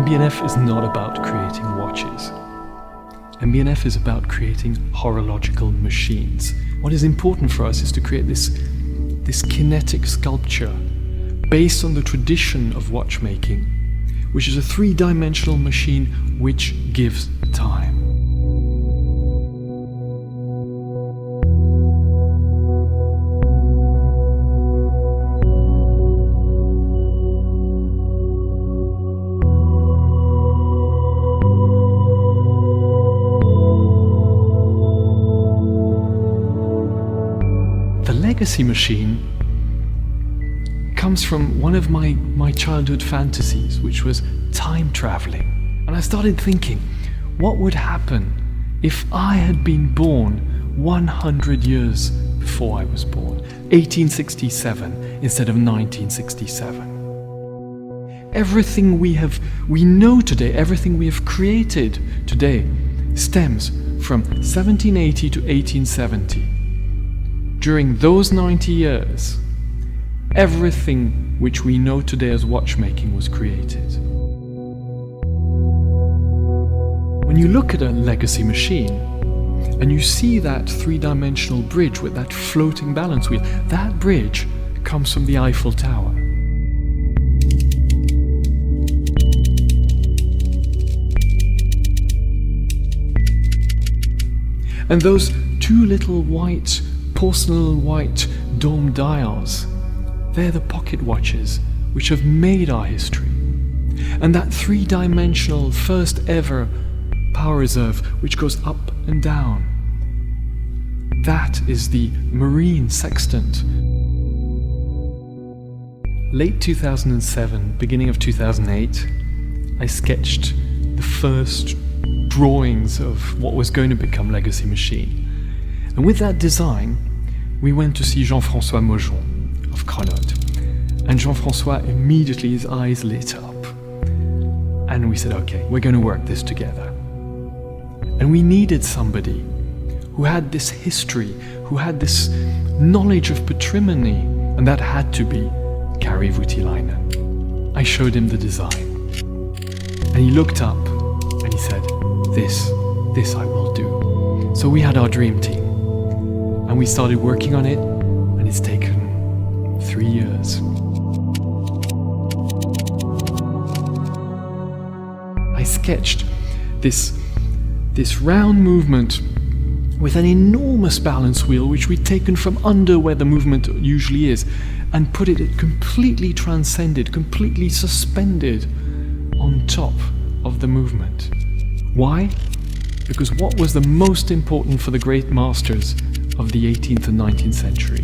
MB&F is not about creating watches. MB&F is about creating horological machines. What is important for us is to create this kinetic sculpture based on the tradition of watchmaking, which is a three-dimensional machine which gives time. The Legacy Machine comes from one of my childhood fantasies, which was time traveling. And I started thinking, what would happen if I had been born 100 years before I was born, 1867 instead of 1967? Everything we know today, everything we have created today stems from 1780 to 1870. During those 90 years, everything which we know today as watchmaking was created. When you look at a legacy machine and you see that three-dimensional bridge with that floating balance wheel, that bridge comes from the Eiffel Tower. And those two little porcelain white dome dials, they're the pocket watches which have made our history. And that three-dimensional first ever power reserve which goes up and down, that is the marine sextant. Late 2007, beginning of 2008, I sketched the first drawings of what was going to become Legacy Machine. And with that design, we went to see Jean-François Mojon of Grenoble. And Jean-François immediately, his eyes lit up. And we said, okay, we're going to work this together. And we needed somebody who had this history, who had this knowledge of patrimony, and that had to be Kari Voutilainen. I showed him the design. And he looked up and he said, this I will do. So we had our dream team. And we started working on it, and it's taken 3 years. I sketched this round movement with an enormous balance wheel, which we'd taken from under where the movement usually is, and put it completely transcended, completely suspended on top of the movement. Why? Because what was the most important for the great masters of the 18th and 19th century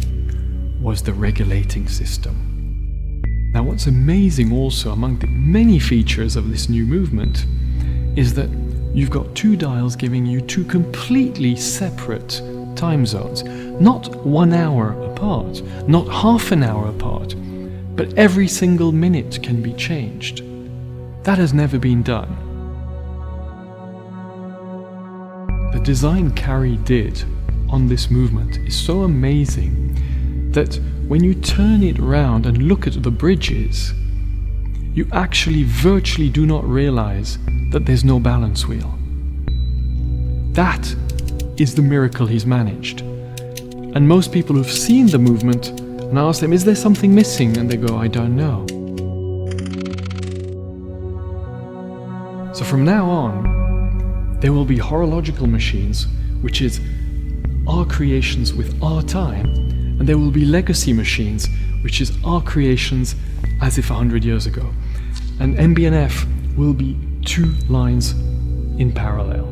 was the regulating system. Now, what's amazing also among the many features of this new movement is that you've got two dials giving you two completely separate time zones, not 1 hour apart, not half an hour apart, but every single minute can be changed. That has never been done. The design Kari did on this movement is so amazing that when you turn it round and look at the bridges, you actually virtually do not realize that there's no balance wheel. That is the miracle he's managed. And most people who've seen the movement and ask them, is there something missing? And they go, I don't know. So from now on, there will be horological machines, which is our creations with our time, and there will be legacy machines, which is our creations as if 100 years ago. And MB&F will be two lines in parallel.